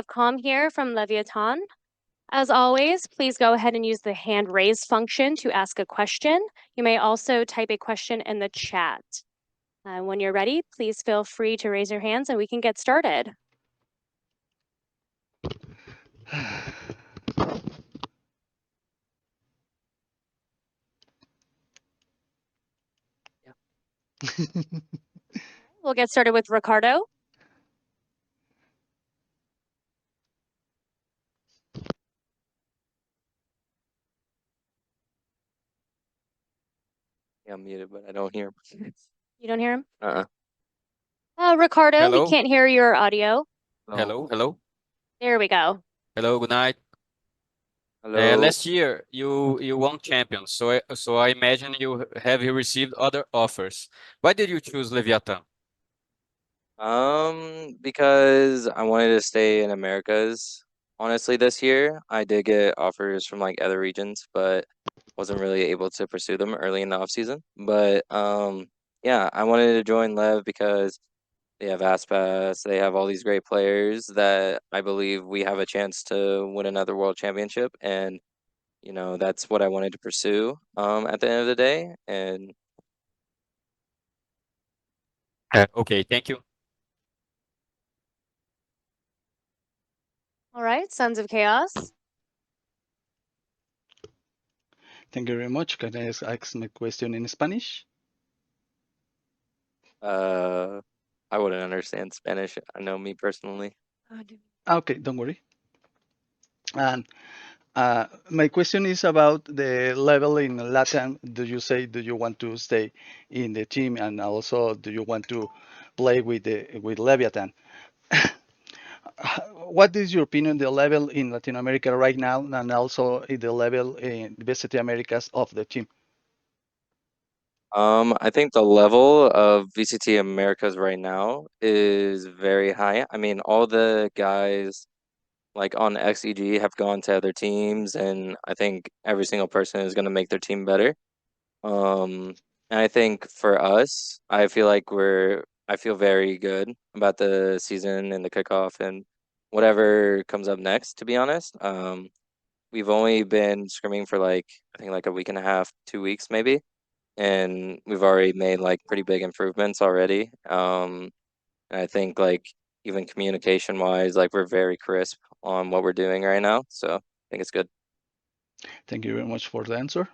have Com here from Leviatan. As always, please go ahead and use the hand raise function to ask a question. You may also type a question in the chat. When you're ready, please feel free to raise your hands and we can get started. We'll get started with Ricardo. Yeah, I'm muted, but I don't hear him. You don't hear him? Ricardo, we can't hear your audio. Hello. There we go. Hello, good night. Hello. Last year you won champions, so I imagine you received other offers. Why did you choose Leviathan? Because I wanted to stay in Americas. Honestly, this year I did get offers from like other regions, but wasn't really able to pursue them early in the off season. But yeah, I wanted to join Lev because they have Aspas, they have all these great players that I believe we have a chance to win another world championship, and you know that's what I wanted to pursue at the end of the day. And Okay, thank you. All right, Sons of Chaos. Thank you very much. Can I ask my question in Spanish? I wouldn't understand Spanish. I know me personally. Okay, don't worry. And my question is about the level in Latin. Do you want to stay in the team, and also do you want to play with Leviathan? What is your opinion the level in Latin America right now, and also the level in VCT Americas of the team? I think the level of VCT Americas right now is very high. I mean, all the guys like on XEG have gone to other teams, and I think every single person is going to make their team better. And I think for us, I feel very good about the season and the kickoff and whatever comes up next, to be honest. We've only been scrimming for like, I think like a week and a half, 2 weeks maybe, and we've already made like pretty big improvements already. And I think like even communication wise, like we're very crisp on what we're doing right now. So I think it's good. Thank you very much for the answer.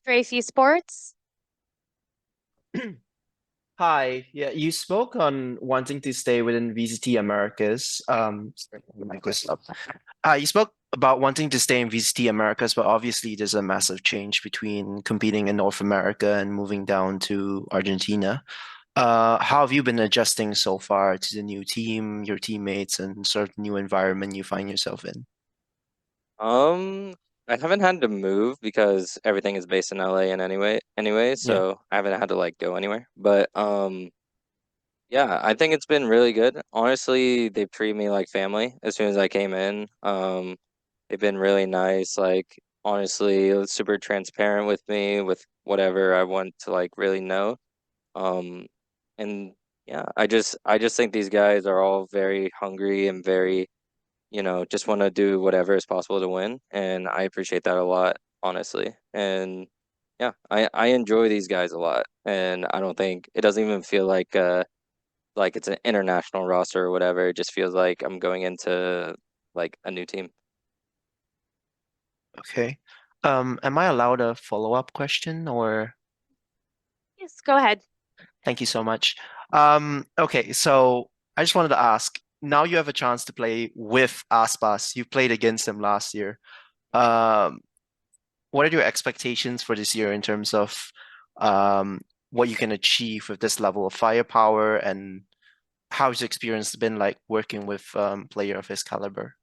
Strafey Sports. Hi. Yeah, you spoke on wanting to stay within VCT Americas. Sorry, my mic was up. You spoke about wanting to stay in VCT Americas, but obviously there's a massive change between competing in North America and moving down to Argentina. How have you been adjusting so far to the new team, your teammates, and sort of new environment you find yourself in? I haven't had to move because everything is based in LA and anyway, so I haven't had to like go anywhere. But yeah, I think it's been really good. Honestly, they've treated me like family as soon as I came in. They've been really nice, like honestly, super transparent with me with whatever I want to like really know. Um, and yeah, I just think these guys are all very hungry and very, you know, just want to do whatever is possible to win, and I appreciate that a lot, honestly. And yeah, I enjoy these guys a lot, and I don't think it doesn't even feel like it's an international roster or whatever. It just feels like I'm going into like a new team. Okay. Am I allowed a follow-up question or? Yes, go ahead. Thank you so much. Okay, so I just wanted to ask, now you have a chance to play with Aspas. You played against him last year. What are your expectations for this year in terms of what you can achieve with this level of firepower, and how's your experience been like working with player of his caliber?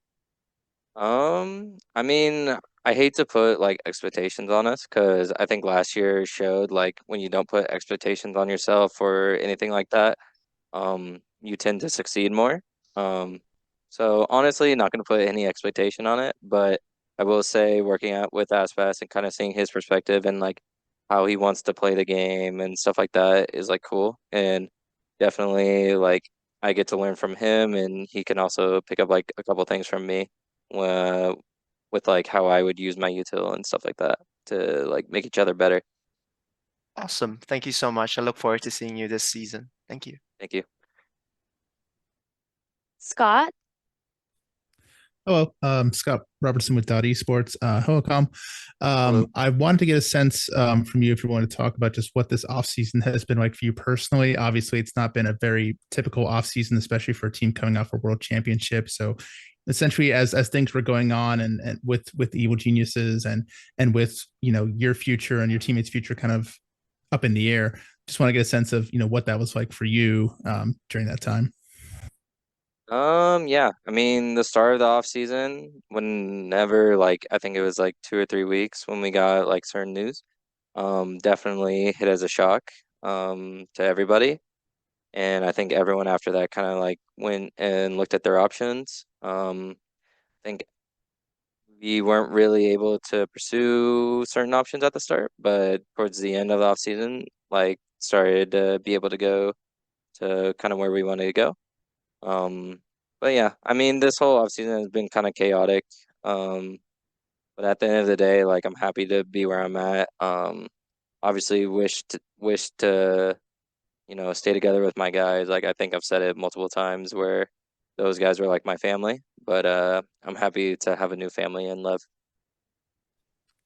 I mean, I hate to put like expectations on us because I think last year showed like when you don't put expectations on yourself or anything like that, you tend to succeed more. So honestly, not gonna put any expectation on it, but I will say working out with Aspas and kind of seeing his perspective and like how he wants to play the game and stuff like that is like cool. And definitely like I get to learn from him and he can also pick up like a couple things from me with like how I would use my util and stuff like that to like make each other better. Awesome. Thank you so much. I look forward to seeing you this season. Thank you. Thank you. Scott? Hello, Scott Robertson with Esports. Hello, Com. Hello. I wanted to get a sense from you if you want to talk about just what this offseason has been like for you personally. Obviously, it's not been a very typical offseason, especially for a team coming off a world championship. So essentially, as things were going on and with Evil Geniuses and with, you know, your future and your teammates' future kind of up in the air, just want to get a sense of, you know, what that was like for you during that time. Yeah, I mean the start of the off season, whenever like I think it was like 2 or 3 weeks when we got like certain news, definitely hit as a shock to everybody. And I think everyone after that kind of like went and looked at their options. I think we weren't really able to pursue certain options at the start, but towards the end of the off season, like started to be able to go to kind of where we wanted to go. But yeah, I mean, this whole offseason has been kind of chaotic. But at the end of the day, like I'm happy to be where I'm at. Obviously wish to, you know, stay together with my guys. Like I think I've said it multiple times where those guys were like my family, but I'm happy to have a new family and love.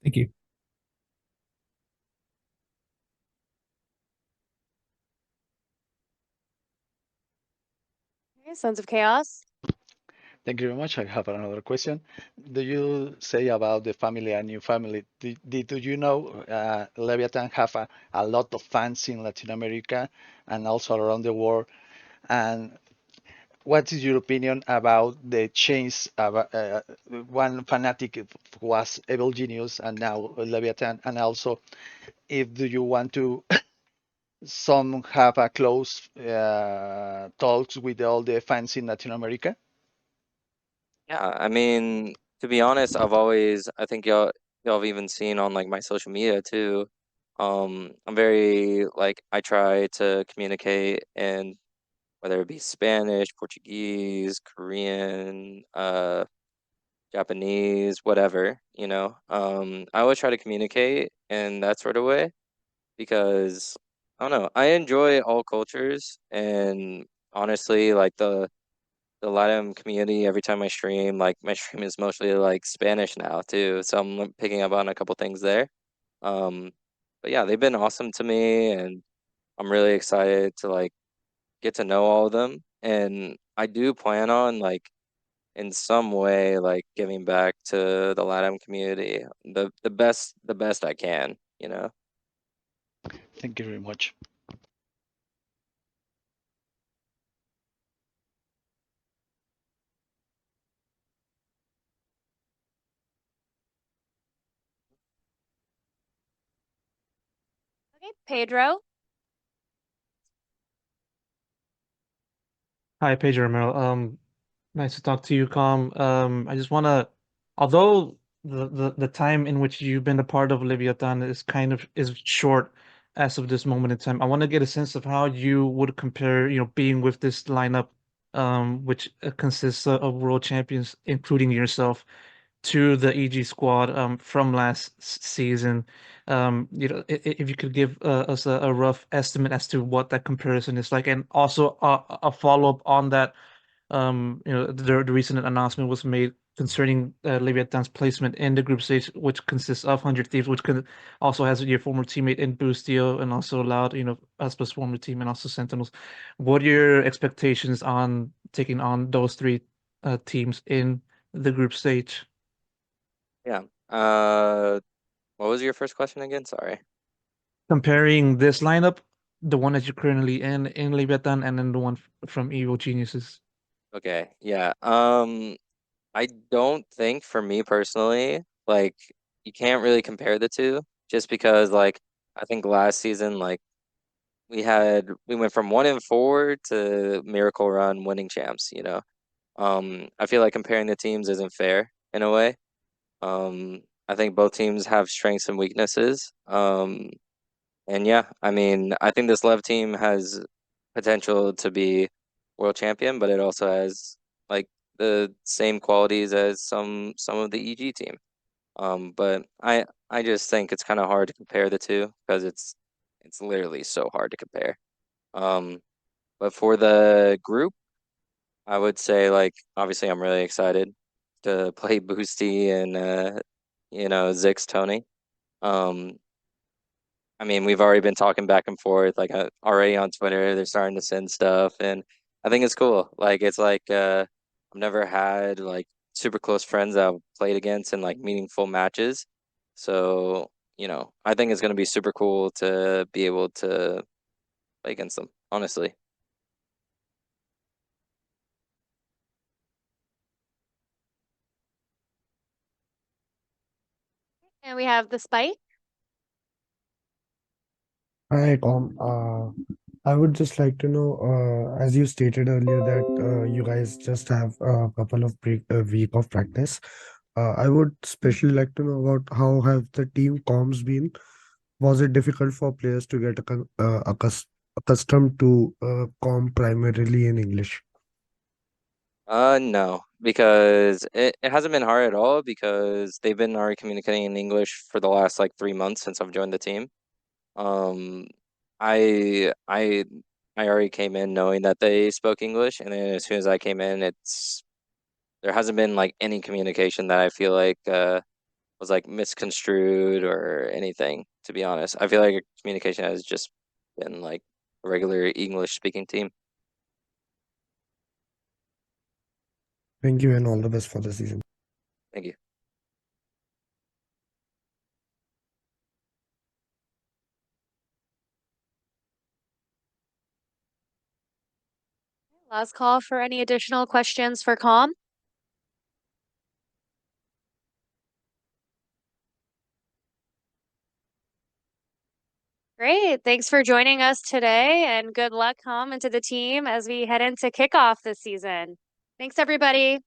Thank you. Okay, Sons of Chaos? Thank you very much. I have another question. Do you say about the family and new family? Do you know Leviathan have a lot of fans in Latin America and also around the world? And what is your opinion about the change of one fanatic was Evil Genius and now Leviathan? And also, if do you want to some have a close talks with all the fans in Latin America? Yeah, I mean, to be honest, I think y'all have even seen on like my social media too. I'm very like I try to communicate and whether it be Spanish, Portuguese, Korean, Japanese, whatever, you know. I always try to communicate in that sort of way because I don't know, I enjoy all cultures and honestly like the LATAM community every time I stream, like my stream is mostly like Spanish now too, so I'm picking up on a couple things there. But yeah, they've been awesome to me, and I'm really excited to like get to know all of them. And I do plan on like in some way like giving back to the LATAM community the best I can, you know. Thank you very much. Okay, Pedro? Hi, Pedro Romero. Nice to talk to you, Com. I just wanna, although the time in which you've been a part of Leviathan is short as of this moment in time, I want to get a sense of how you would compare, you know, being with this lineup, which consists of world champions, including yourself, to the EG squad from last season. You know, if you could give us a rough estimate as to what that comparison is like, and also a follow-up on that. You know, the recent announcement was made concerning Leviathan's placement in the group stage, which consists of 100 Thieves, which also has your former teammate in Boostio and also allowed, you know, Aspa's former team and also Sentinels. What are your expectations on taking on those three teams in the group stage? Yeah. What was your first question again? Sorry. Comparing this lineup, the one that you're currently in Leviathan, and then the one from Evil Geniuses. Okay. Yeah. I don't think for me personally, like you can't really compare the two just because like I think last season like we went from 1-4 to Miracle Run winning champs, you know. I feel like comparing the teams isn't fair in a way. I think both teams have strengths and weaknesses. And yeah, I mean, I think this Lev team has potential to be world champion, but it also has like the same qualities as some of the EG team. But I just think it's kind of hard to compare the two because it's literally so hard to compare. But for the group, I would say like obviously I'm really excited to play Boosty and Zix Tony. I mean, we've already been talking back and forth, like already on Twitter. They're starting to send stuff, and I think it's cool. Like it's like I've never had like super close friends that I've played against in like meaningful matches. So, I think it's gonna be super cool to be able to play against them, honestly. And we have the Spike. Hi, Tom. I would just like to know, as you stated earlier, that you guys just have a couple of week of practice. I would especially like to know about how have the team comms been? Was it difficult for players to get accustomed to comm primarily in English? No, because it hasn't been hard at all because they've been already communicating in English for the last like 3 months since I've joined the team. I already came in knowing that they spoke English, and then as soon as I came in, there hasn't been like any communication that I feel like was like misconstrued or anything, to be honest. I feel like communication has just been like a regular English speaking team. Thank you and all the best for the season. Thank you. Last call for any additional questions for Calm. Great. Thanks for joining us today, and good luck, Calm, into the team as we head into kickoff this season. Thanks, everybody.